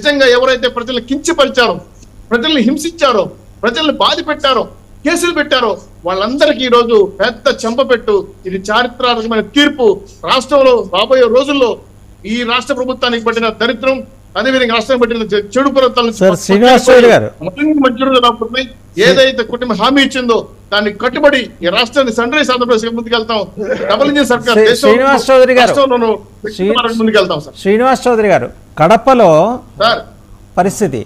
నిజంగా ఎవరైతే ప్రజలను కించపరిచారో, ప్రజల్ని హింసించారో, ప్రజల్ని బాధ పెట్టారో, కేసులు పెట్టారో వాళ్ళందరికీ ఈ రోజు పెద్ద చెంపపెట్టు. ఇది చారిత్రాత్మకమైన తీర్పు. రాష్ట్రంలో రాబోయే రోజుల్లో ఈ రాష్ట్ర ప్రభుత్వానికి పట్టిన దరిద్రం, అదేవిధంగా రాష్ట్రం పట్టిన చెడు ప్రవర్తనలు ఏదైతే కుటుంబం హామీ ఇచ్చిందో దాన్ని కట్టుబడి ఈ రాష్ట్రాన్ని సన్ రైజ్ ఆంధ్రప్రదేశ్ ముందుకెళ్తాం. డబుల్ ఇంజిన్ సర్కార్ ముందుకెళ్తాం. శ్రీనివాస్ చౌదరి గారు, కడపలో పరిస్థితి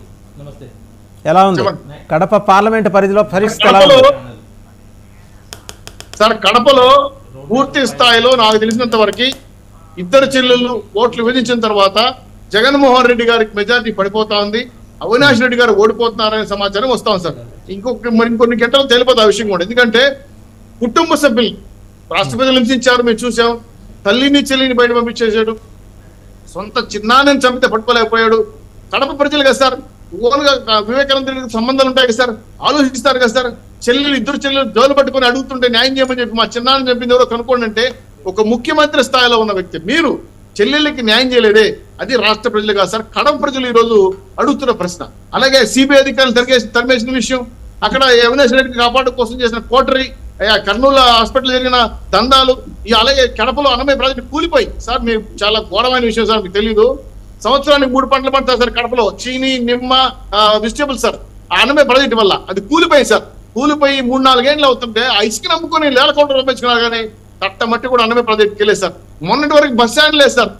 ఎలా ఉంది? కడప పార్లమెంట్ పరిధిలో పరిస్థితి ఎలా ఉంది సార్? కడపలో పూర్తి స్థాయిలో నాకు తెలిసినంత వరకు ఇద్దరు చెల్లెళ్ళు ఓట్లు విధించిన తర్వాత జగన్మోహన్ రెడ్డి గారికి మెజారిటీ పడిపోతా ఉంది. అవినాష్ రెడ్డి గారు ఓడిపోతున్నారనే సమాచారం వస్తాం సార్. ఇంకొన్ని గంటలు తేలిపోతే ఆ విషయం కూడా. ఎందుకంటే కుటుంబ సభ్యులు రాష్ట్ర ప్రజలు హింసించారు, మేము చూసాం. తల్లిని చెల్లిని బయట పంపించేశాడు. సొంత చిన్నాన్ని చంపితే పట్టుకోలేకపోయాడు. కడప ప్రజలు కదా సార్, ఓన్గా వివేకానంద సంబంధాలు ఉంటాయి కదా సార్, ఆలోచిస్తారు కదా సార్. ఇద్దరు చెల్లెలు జోలు పట్టుకొని అడుగుతుంటే న్యాయం చేయమని చెప్పి మా చిన్నాన్ని చంపింది ఎవరో కనుక్కోండి అంటే ఒక ముఖ్యమంత్రి స్థాయిలో ఉన్న వ్యక్తి మీరు చెల్లెళ్ళకి న్యాయం చేయలేదే, అది రాష్ట్ర ప్రజలు కాదు సార్, కడప ప్రజలు ఈ రోజు అడుగుతున్న ప్రశ్న. అలాగే సిబిఐ అధికారులు తరిమేసిన విషయం, అక్కడ అవినాష్ రెడ్డికి కాపాడు కోసం చేసిన కోటరీ, కర్నూలు హాస్పిటల్ జరిగిన దందాలు, అలాగే కడపలో అన్నమయ్య ప్రాజెక్టు కూలిపోయి సార్, మీరు చాలా ఘోరమైన విషయం సార్, మీకు తెలియదు. సంవత్సరానికి 3 పంటలు పడతాయి సార్ కడపలో, చీని, నిమ్మ, వెజిటేబుల్స్ సార్. ఆ అన్నమయ్య ప్రాజెక్టు వల్ల అది కూలిపోయి సార్. కూలిపోయి 3-4 ఏళ్ళు అవుతుంటే ఆ ఇసుక నమ్ముకొని 1,000 కోట్లు రూపాయించుకున్నారు. కానీ తట్టమట్టి కూడా అన్నమయ్య ప్రాజెక్టుకి వెళ్ళేది సార్. మొన్నటి వరకు బస్ స్టాండ్ లేదు సార్.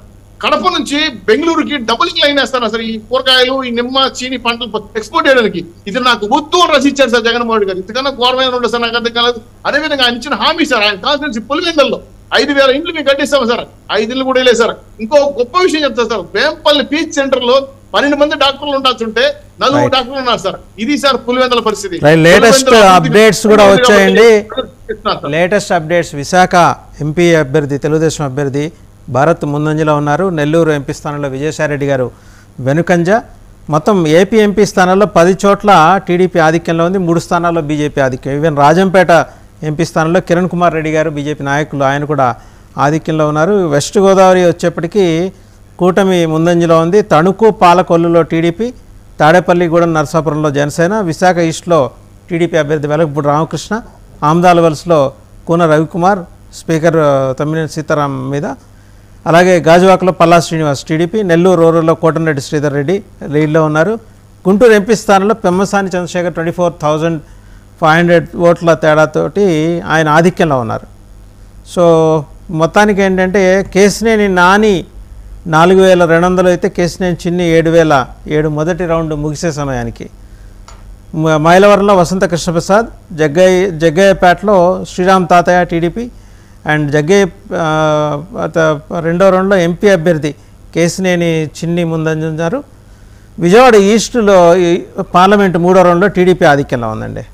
కడప నుంచి బెంగళూరుకి డబుల్ లైన్ వేస్తారు సార్ ఈ కూరగాయలు, ఈ నిమ్మ, చీని పంటలు ఎక్స్పోర్ట్ చేయడానికి. ఇది నాకు వద్దు అని రచించారు సార్ జగన్మోహన్ గారు. ఇంతకన్నా ఘోరమైన ఉండదు సార్, నాకు అర్థం కాలేదు. అదేవిధంగా ఆయన ఇచ్చిన హామీ సార్, ఆయన కాన్స్టిట్యూన్సీ పులివెందుల్లో 5,000 ఇండ్లు మేము కట్టిస్తాము సార్. 5 ఇళ్ళు కూడా వెళ్ళే సార్. ఇంకో గొప్ప విషయం చెప్తారు సార్, వేంపల్లి పీచ్ సెంటర్ లో 12 మంది డాక్టర్లు ఉండాల్సింటే 4 డాక్టర్లు ఉన్నారు సార్. ఇది సార్ పులివెందుల పరిస్థితి. లేటెస్ట్ అప్డేట్స్ కూడా వచ్చాయండి. లేటెస్ట్ అప్డేట్స్, విశాఖ ఎంపీ అభ్యర్థి, తెలుగుదేశం అభ్యర్థి భారత్ ముందంజలో ఉన్నారు. నెల్లూరు ఎంపీ స్థానంలో విజయసాయిరెడ్డి గారు వెనుకంజ. మొత్తం ఏపీ ఎంపీ స్థానాల్లో 10 చోట్ల టీడీపీ ఆధిక్యంలో ఉంది, 3 స్థానాల్లో బీజేపీ ఆధిక్యం. ఈవెన్ రాజంపేట ఎంపీ స్థానంలో కిరణ్ కుమార్ రెడ్డి గారు బీజేపీ నాయకులు, ఆయన కూడా ఆధిక్యంలో ఉన్నారు. వెస్ట్ గోదావరి వచ్చేప్పటికీ కూటమి ముందంజలో ఉంది. తణుకు, పాలకొల్లులో టీడీపీ, తాడేపల్లిగూడెం, నరసాపురంలో జనసేన, విశాఖ ఈస్ట్లో టీడీపీ అభ్యర్థి వెలగపూడి రామకృష్ణ, ఆమ్దాల వలసలో కూన రవికుమార్, స్పీకర్ తమ్మినేని సీతారాం మీద, అలాగే గాజువాకలో పల్లా శ్రీనివాస్ టీడీపీ, నెల్లూరు రూరల్లో కోటంరెడ్డి శ్రీధర్ రెడ్డి లీడ్లో ఉన్నారు. గుంటూరు ఎంపీ స్థానంలో పెమ్మసాని చంద్రశేఖర్ 24,500 ఓట్ల తేడాతోటి ఆయన ఆధిక్యంలో ఉన్నారు. సో మొత్తానికి ఏంటంటే కేసినేని నాని 4,200 అయితే కేసినేని చిన్ని 7,007 మొదటి రౌండ్ ముగిసే సమయానికి. మైలవరంలో వసంత కృష్ణప్రసాద్, జగ్గయ్యపేటలో శ్రీరామ్ తాతయ్య టీడీపీ అండ్ జగ్గయ్య రెండో రౌండ్లో ఎంపీ అభ్యర్థి కేసినేని చిన్ని ముందంజారు. విజయవాడ ఈస్ట్లో పార్లమెంట్ 3వ రౌండ్లో టీడీపీ ఆధిక్యంలో ఉందండి.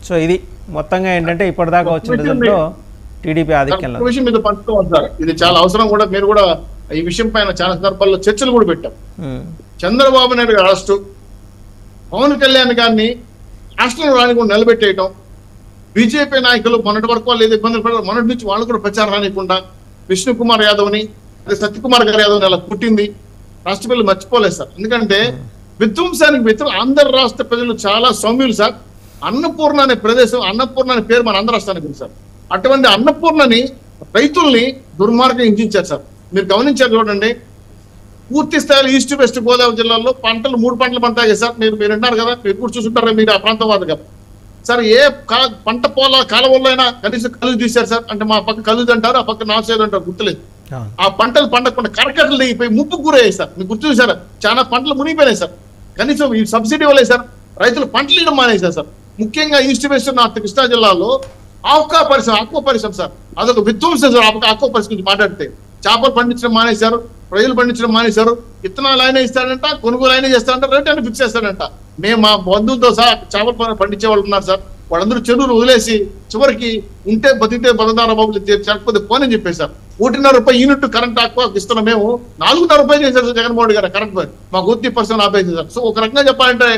సో ఇది మొత్తంగా ఏంటంటే ఇప్పటిదాకా వచ్చిన రిజల్ట్లో టీడీపీ ఆధిక్యంలో. ఇది చాలా అవసరం కూడా. మీరు కూడా ఈ విషయం పైన చాలా సందర్భాల్లో చర్చలు కూడా పెట్టాం. చంద్రబాబు నాయుడు గారు అరెస్టు, పవన్ కళ్యాణ్ గారిని రాష్ట్రంలో రానికుండా నిలబెట్టేయటం, బీజేపీ నాయకులు మొన్నటి వరకు వాళ్ళు ఏదో ఇబ్బందులు పడారు, మొన్నటి నుంచి వాళ్ళు కూడా ప్రచారం రానికుండా విష్ణు కుమార్ యాదవ్ని, సత్యకుమార్ గారు యాదవ్ని అలా పుట్టింది రాష్ట్ర ప్రజలు మర్చిపోలేదు సార్. ఎందుకంటే విధ్వంసానికి ఆంధ్ర రాష్ట్ర ప్రజలు చాలా సౌమ్యులు సార్. అన్నపూర్ణ అనే ప్రదేశం, అన్నపూర్ణ అనే పేరు మన ఆంధ్ర రాష్ట్రానికి ఉంది సార్. అటువంటి అన్నపూర్ణని రైతుల్ని దుర్మార్గం హింసించారు సార్. మీరు గమనించారు చూడండి, పూర్తి స్థాయిలో ఈస్ట్ వెస్ట్ గోదావరి జిల్లాలో 3 పంటలు పంటాయి సార్. మీరు విన్నారు కదా, మీరు కూడా చూసుంటారా, మీరు ఆ ప్రాంతం వాదు కదా సార్. ఏ పంట కాలువల్లో అయినా కనీసం కలుగు తీశారు సార్. అంటే మా పక్క కలుగు అంటారు, ఆ పక్క నాసేది అంటారు, గుర్తులేదు. ఆ పంటలు పండకుండా కరకట్టలు దిగిపోయి ముప్పు గురయ్యాయి సార్. మీకు గుర్తు చూసారా, చాలా పంటలు మునిగిపోయినాయి సార్. కనీసం ఈ సబ్సిడీ వల్లే సార్ రైతులు పంటలు ఇవ్వడం మానేశారు సార్. ముఖ్యంగా ఈస్ట్ వెస్ట్ నార్త్ కృష్ణా జిల్లాలో ఆక్వా పరిశ్రమ సార్, అదొక విధ్వంసం సార్. ఆక్వా పరిశ్రమ గురించి మాట్లాడితే చేపలు పండించడం మానేశారు, రొయ్యలు పండించడం మానేశారు. విత్తనాలు అయినా ఇస్తాడంట, కొనుగోలు అయినా చేస్తాడంట, రేట్ అయినా ఫిక్స్ చేస్తాడంట. మేము మా బంధువులతో సహా చేపలు పండించే వాళ్ళు ఉన్నారు సార్. వాళ్ళందరూ చెరువులు వదిలేసి చివరికి ఉంటే బతికితే బతదార బాబులు చెప్పకపోతే పోనని చెప్పేశారు. 1.5 రూపాయి యూనిట్ కరెంట్ ఆక్వాకి ఇస్తున్నాం. మేము 4.5 రూపాయలు చేశారు సార్ జగన్మోహన్ గారు కరెంట్ పోయి. మాకు 50% ఆపేసారు. సో ఒక రకంగా చెప్పాలంటే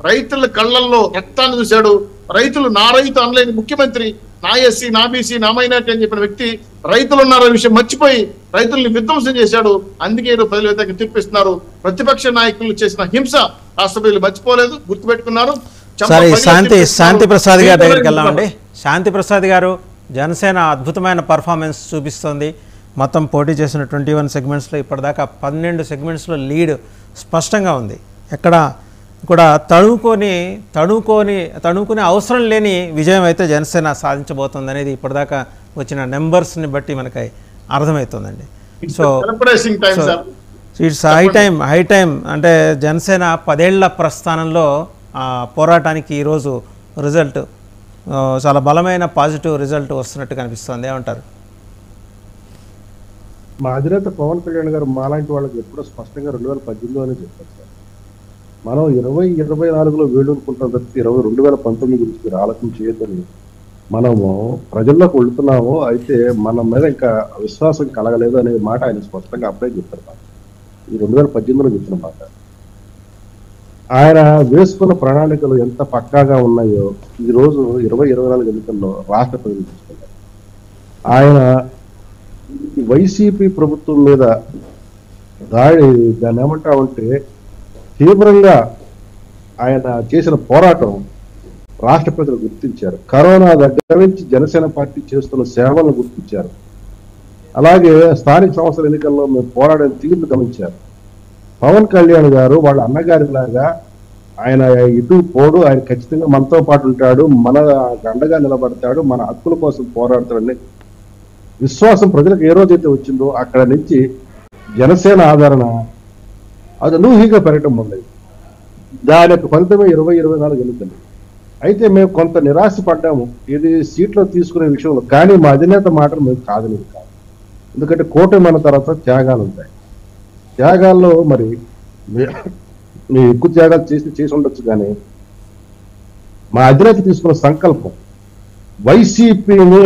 రైతుల కళ్ళల్లో రక్తాన్ని చూశాడు. రైతులు నా రైతు అనలేని ముఖ్యమంత్రి, నా ఎస్సీ, నా బీసీ, నా మైనార్టీ అని చెప్పిన వ్యక్తి రైతులు ఉన్నారనే విషయం మర్చిపోయి రైతుల్ని విధ్వంసం చేశాడు. అందుకే ప్రజలు వ్యతిరేకంగా తీర్పిస్తున్నారు. ప్రతిపక్ష నాయకులు చేసిన హింస రాష్ట్ర ప్రజలు మర్చిపోలేదు, గుర్తుపెట్టుకున్నారు. సరే, శాంతి ప్రసాద్ గారి దగ్గరికి వెళ్దామండి. శాంతి ప్రసాద్ గారు, జనసేన అద్భుతమైన పర్ఫార్మెన్స్ చూపిస్తోంది. మొత్తం పోటీ చేసిన 21 సెగ్మెంట్స్లో ఇప్పటిదాకా 12 సెగ్మెంట్స్లో లీడ్ స్పష్టంగా ఉంది. ఎక్కడ కూడా తడువుకొని అవసరం లేని విజయం అయితే జనసేన సాధించబోతుంది అనేది ఇప్పటిదాకా వచ్చిన నెంబర్స్ని బట్టి మనకి అర్థమవుతుందండి. సో ఇట్స్ హై టైం అంటే జనసేన 10 ఏళ్ల ప్రస్థానంలో పోరాటానికి ఈరోజు రిజల్ట్ చాలా బలమైన పాజిటివ్ రిజల్ట్ వస్తున్నట్టు కనిపిస్తుంది. ఏమంటారు? మా అధినేత పవన్ కళ్యాణ్ గారు మాలాంటి వాళ్ళకి ఎప్పుడో స్పష్టంగా 2018లోనే చెప్పారు సార్. మనం 2024లో వేడుకుంటున్న తప్పితే 2019 గురించి మీరు ఆలోచన చేయొద్దని మనము ప్రజల్లోకి వెళుతున్నాము. అయితే మన మీద ఇంకా విశ్వాసం కలగలేదు అనే మాట ఆయన స్పష్టంగా అప్పుడే చెప్పారు. ఈ 2018లో చెప్పిన మాట. ఆయన వేసుకున్న ప్రణాళికలు ఎంత పక్కాగా ఉన్నాయో ఈ రోజు 2024 ఎన్నికల్లో రాష్ట్ర ప్రజలు చూస్తున్నారు. ఆయన వైసీపీ ప్రభుత్వం మీద దాన్ని ఏమంటామంటే తీవ్రంగా ఆయన చేసిన పోరాటం రాష్ట్ర ప్రజలు గుర్తించారు. కరోనా దగ్గర నుంచి జనసేన పార్టీ చేస్తున్న సేవలను గుర్తించారు. అలాగే స్థానిక సంస్థల ఎన్నికల్లో మేము పోరాడిన తీర్పు గమనించారు. పవన్ కళ్యాణ్ గారు వాళ్ళ అన్నగారిలాగా ఆయన ఇటు పోడు, ఆయన ఖచ్చితంగా మనతో పాటు ఉంటాడు, మన అండగా నిలబడతాడు, మన హక్కుల కోసం పోరాడతాడని విశ్వాసం ప్రజలకు ఏ రోజైతే వచ్చిందో అక్కడ నుంచి జనసేన ఆదరణ అది అనూహ్యంగా పెరగటం మొదలైంది. దాని యొక్క ఫలితమే 2024 ఎన్నికలు. అయితే మేము కొంత నిరాశ పడ్డాము ఇది సీట్లో తీసుకునే విషయంలో. కానీ మా అధినేత మాటలు మేము కాదనేది కాదు. ఎందుకంటే కూటమి అన్న తర్వాత త్యాగాలు ఉంటాయి. త్యాగాల్లో మరి మేము ఎక్కువ త్యాగాలు చేసి ఉండొచ్చు. కానీ మా అధినేత తీసుకున్న సంకల్పం వైసీపీని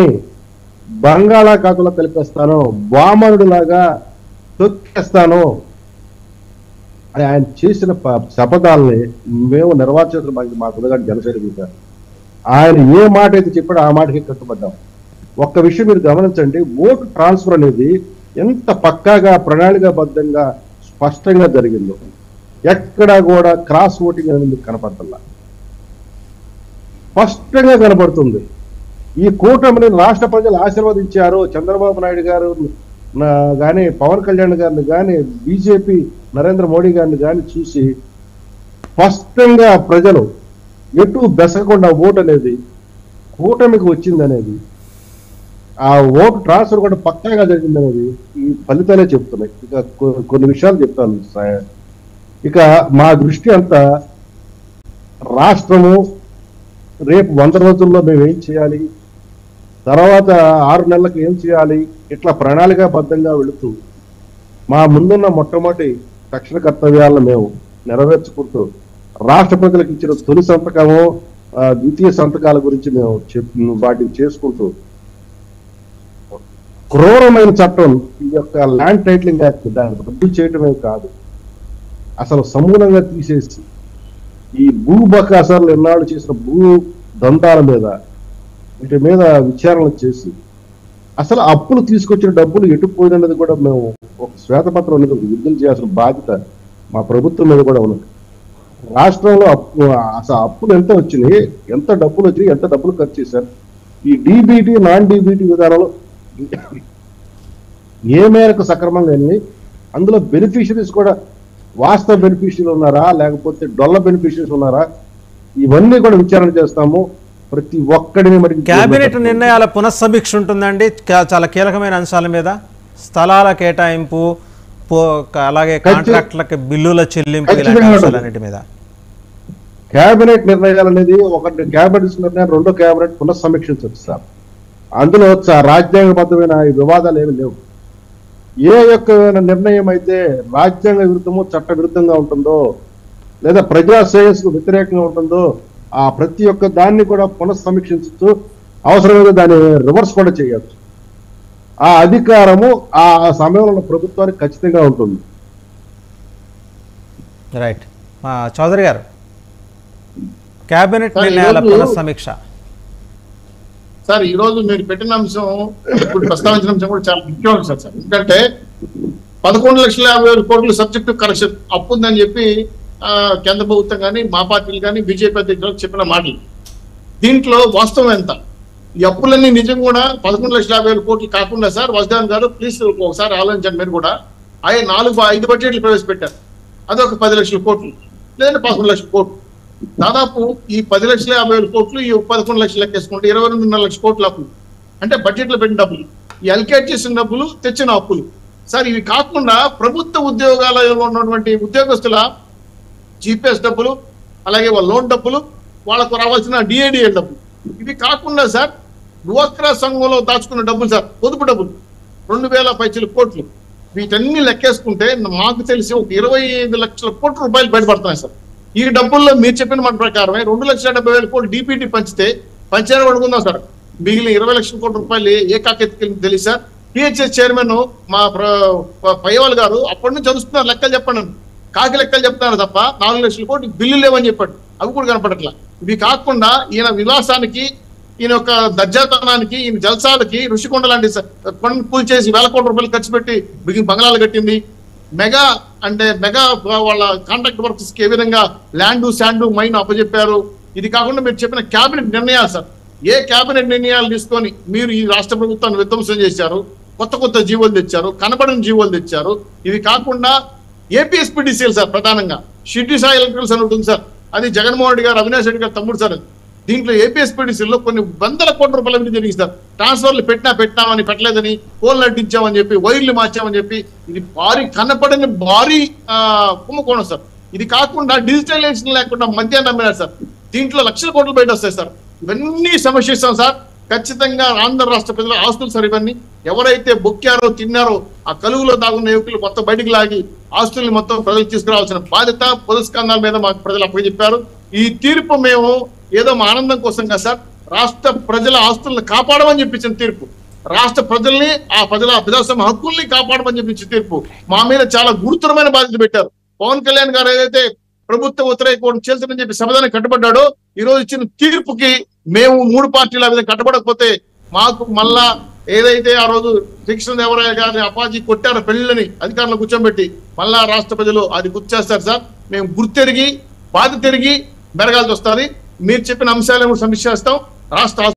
బంగాళాఖాతంలో కలిపేస్తాను, వామనుడిలాగా తొక్కేస్తాను అని ఆయన చేసిన శపథాలని మేము నిర్వాచించడం మా గురుగారు జనసేన. ఆయన ఏ మాట అయితే చెప్పాడో ఆ మాటకి కట్టుబడ్డాం. ఒక్క విషయం మీరు గమనించండి, ఓటు ట్రాన్స్ఫర్ అనేది ఎంత పక్కాగా ప్రణాళికాబద్ధంగా స్పష్టంగా జరిగిందో. ఎక్కడా కూడా క్రాస్ ఓటింగ్ అనేది మీకు కనపడతల్లా, స్పష్టంగా కనపడుతుంది. ఈ కూటమిని రాష్ట్ర ప్రజలు ఆశీర్వదించారు. చంద్రబాబు నాయుడు గారు కానీ పవన్ కళ్యాణ్ గారిని కానీ బీజేపీ నరేంద్ర మోడీ గారిని కానీ చూసి స్పష్టంగా ప్రజలు ఎటు బెసగకుండా ఓటు అనేది కూటమికి వచ్చిందనేది, ఆ ఓటు ట్రాన్స్ఫర్ కూడా పక్కాగా జరిగిందనేది ఈ ఫలితాలే చెప్తున్నాయి. ఇక కొన్ని విషయాలు చెప్తాను. ఇక మా దృష్టి అంతా రాష్ట్రము రేపు 100 రోజుల్లో మేము ఏం చేయాలి, తర్వాత 6 నెలలకు ఏం చేయాలి, ఇట్లా ప్రణాళికాబద్ధంగా వెళుతూ మా ముందున్న మొట్టమొదటి తక్షణ కర్తవ్యాలను మేము నెరవేర్చుకుంటూ రాష్ట్ర ప్రజలకు ఇచ్చిన తొలి సంతకము ద్వితీయ సంతకాల గురించి మేము వాటిని చేసుకుంటూ క్రూరమైన చట్టం ఈ యొక్క ల్యాండ్ టైటిలింగ్ యాక్ట్ దాన్ని రద్దు చేయటమే కాదు, అసలు సమూలంగా తీసేసి ఈ భూ బకాసాలు ఎన్నాళ్ళు చేసిన భూ దందాల మీద వీటి మీద విచారణ చేసి అసలు అప్పులు తీసుకొచ్చిన డబ్బులు ఎటు పోయినది కూడా మేము ఒక శ్వేతపత్రం అనేది విడుదల చేయాల్సిన బాధ్యత మా ప్రభుత్వం మీద కూడా ఉన్నది. రాష్ట్రంలో అసలు అప్పులు ఎంత వచ్చినాయి, ఎంత డబ్బులు వచ్చినాయి, ఎంత డబ్బులు ఖర్చు చేశారు, ఈ డీబీటీ నాన్ డీబీటీ విధానంలో ఏ మేరకు సక్రమంగా అయింది, అందులో బెనిఫిషరీస్ కూడా వాస్తవ బెనిఫిషరీలు ఉన్నారా లేకపోతే డొల్ల బెనిఫిషరీస్ ఉన్నారా, ఇవన్నీ కూడా విచారణ చేస్తాము. ప్రతి ఒక్కడిని మరి కేబినెట్ నిర్ణయాల పునఃసమీక్ష ఉంటుందండి చాలా కీలకమైన అంశాల మీద, స్థలాల కేటాయింపు, అలాగే కాంట్రాక్టులకి బిల్లుల చెల్లింపు, ఇలాంటి అంశాలన్నిటి మీద కేబినెట్ నిర్ణయాలు అనేది ఒకటి కేబినెట్ నిర్ణయం, రెండో కేబినెట్ పునఃసమీక్షించవచ్చు సార్. అందులో రాజ్యాంగబద్ధమైన వివాదాలు ఏమి లేవు. ఏ యొక్క నిర్ణయం అయితే రాజ్యాంగ విరుద్ధమో చట్ట విరుద్ధంగా ఉంటుందో లేదా ప్రజా శ్రేయస్సుకు వ్యతిరేకంగా ఉంటుందో ఆ ప్రతి ఒక్క దాన్ని కూడా పునఃసమీక్షించవచ్చు, అవసరమైతే దాన్ని రివర్స్ కూడా చేయవచ్చు. ఆ అధికారము ఆ సమయంలో ప్రభుత్వానికి ఖచ్చితంగా ఉంటుంది. రైట్. చౌదరి గారు, కేబినెట్ నిర్ణయాల పునఃసమీక్ష సార్ ఈ రోజు మీరు పెట్టిన అంశం, ఇప్పుడు ప్రస్తావించిన అంశం కూడా చాలా ముఖ్యమైన సార్. ఎందుకంటే 11,50,000 కోట్లు సబ్జెక్టు కరెక్షన్ అప్పు ఉందని చెప్పి కేంద్ర ప్రభుత్వం కానీ మా పార్టీలు కానీ బీజేపీ అధ్యక్షులకు చెప్పిన మాటలు. దీంట్లో వాస్తవం ఎంత? ఈ అప్పులన్నీ నిజం కూడా 11,50,000 కోట్లు కాకుండా సార్, వజ్దాన్ గారు ప్లీజ్ ఒకసారి ఆలోచించండి. మీరు కూడా ఆయన 5 బడ్జెట్లు ప్రవేశపెట్టారు. అదొక 10 లక్షల కోట్లు, లేదంటే 11 లక్షల కోట్లు. దాదాపు ఈ 10,50,000 కోట్లు ఈ 11 లక్షలు లెక్కేసుకుంటే 22.5 లక్షల కోట్లు అప్పులు. అంటే బడ్జెట్లో పెట్టిన డబ్బులు, ఈ అలికేట్ చేసిన డబ్బులు, తెచ్చిన అప్పులు సార్. ఇవి కాకుండా ప్రభుత్వ ఉద్యోగాలలో ఉన్నటువంటి ఉద్యోగస్తుల జీపీఎస్ డబ్బులు, అలాగే వాళ్ళ లోన్ డబ్బులు, వాళ్ళకు రావాల్సిన డిఏడిఎల్ డబ్బులు, ఇవి కాకుండా సార్ డ్వాక్రా సంఘంలో దాచుకున్న డబ్బులు సార్, పొదుపు డబ్బులు 2,000 పైచీల కోట్లు. వీటన్ని లెక్కేసుకుంటే మాకు తెలిసి ఒక 25 లక్షల కోట్ల రూపాయలు బయటపడుతున్నాయి సార్. ఈ డబ్బుల్లో మీరు చెప్పిన మాట ప్రకారమే 2,70,000 కోట్లు డిపిటి పంచితే పంచాయతీ పడుకుందాం సార్. మిగిలిన 20 లక్షల కోట్ల రూపాయలు ఏ కాకెత్తుకెళ్ళి తెలియదు సార్. పిహెచ్ఎస్ చైర్మన్ మా పయ్యవాల్ గారు అప్పటి నుంచి చదువుతున్నారు, లెక్కలు చెప్పండి, కాకి లెక్కలు చెప్తున్నారు తప్ప 4 లక్షల కోట్లు బిల్లు లేవని చెప్పాడు. అవి కూడా కనపడట్లా. ఇవి కాకుండా ఈయన విలాసానికి, ఈయన యొక్క దర్జాతనానికి, ఈయన జల్సాలకి ఋషికొండ లాంటి కొండను కూల్చేసి 1,000 కోట్ల రూపాయలు ఖర్చు పెట్టి బంగాళాలు కట్టింది. మెగా వాళ్ళ కాంట్రాక్ట్ వర్క్స్ కి ఏ విధంగా ల్యాండ్ శాండ్ మైన్ అప్పచెప్పారు. ఇది కాకుండా మీరు చెప్పిన క్యాబినెట్ నిర్ణయాలు సార్, ఏ క్యాబినెట్ నిర్ణయాలు తీసుకొని మీరు ఈ రాష్ట్ర ప్రభుత్వాన్ని విధ్వంసం చేశారు, కొత్త జీవోలు తెచ్చారు, కనపడని జీవోలు తెచ్చారు. ఇవి కాకుండా ఏపీఎస్పీడీసీఎల్ సార్, ప్రధానంగా షిడ్డి సాయి ఎలక్ట్రికల్స్ అని ఉంటుంది సార్, అది జగన్మోహన్ రెడ్డి గారు, అవినాష్ రెడ్డి గారు తమ్ముడు సార్. దీంట్లో ఏపీఎస్పీడీసీలో కొన్ని 100 కోట్ల రూపాయల మీద జరిగింది సార్. ట్రాన్స్ఫర్లు పెట్టామని పెట్టలేదని, పోల్ నటించామని చెప్పి, వైర్లు మార్చామని చెప్పి, ఇది కనపడని భారీ కుంభకోణం సార్. ఇది కాకుండా డిజిటలైజేషన్ లేకుండా మద్యాన్ని అమ్మినారు సార్. దీంట్లో లక్షల కోట్లు బయట వస్తాయి సార్. ఇవన్నీ సమస్య ఇస్తాం సార్. ఖచ్చితంగా ఆంధ్ర రాష్ట్ర ప్రజల ఆస్తులు సార్ ఇవన్నీ. ఎవరైతే బొక్కారో తిన్నారో ఆ కలుగులో దాగున్న యువకులు మొత్తం బయటికి లాగి ఆస్తుల్ని మొత్తం ప్రజలు తీసుకురావాల్సిన బాధ్యత పురస్కంధాల మీద మాకు ప్రజలు అప్పచెప్పారు. ఈ తీర్పు మేము ఏదో మా ఆనందం కోసం కదా సార్, రాష్ట్ర ప్రజల ఆస్తులను కాపాడమని చెప్పించిన తీర్పు, రాష్ట్ర ప్రజల్ని, ఆ ప్రజల ప్రజాస్వామ్య హక్కుల్ని కాపాడమని చెప్పించిన తీర్పు. మా మీద చాలా గురుతరమైన బాధ్యత పెట్టారు. పవన్ కళ్యాణ్ గారు ఏదైతే ప్రభుత్వ వ్యతిరేకం చేస్తారని చెప్పి సమాధానం కట్టుబడ్డాడో, ఈ రోజు ఇచ్చిన తీర్పుకి మేము 3 పార్టీల మీద కట్టుబడకపోతే మాకు మళ్ళా ఏదైతే ఆ రోజు కృష్ణదేవరాయ గారిని అపాజీ కొట్టారో పెళ్లిని అధికారులు కూర్చోబెట్టి, మళ్ళా రాష్ట్ర ప్రజలు అది గుర్తు చేస్తారు సార్. మేము గుర్తెరిగి బాధ్యత తిరిగి మెరగాల్సి వస్తుంది. మీరు చెప్పిన అంశాలను సమీక్షిస్తాం. రాష్ట్ర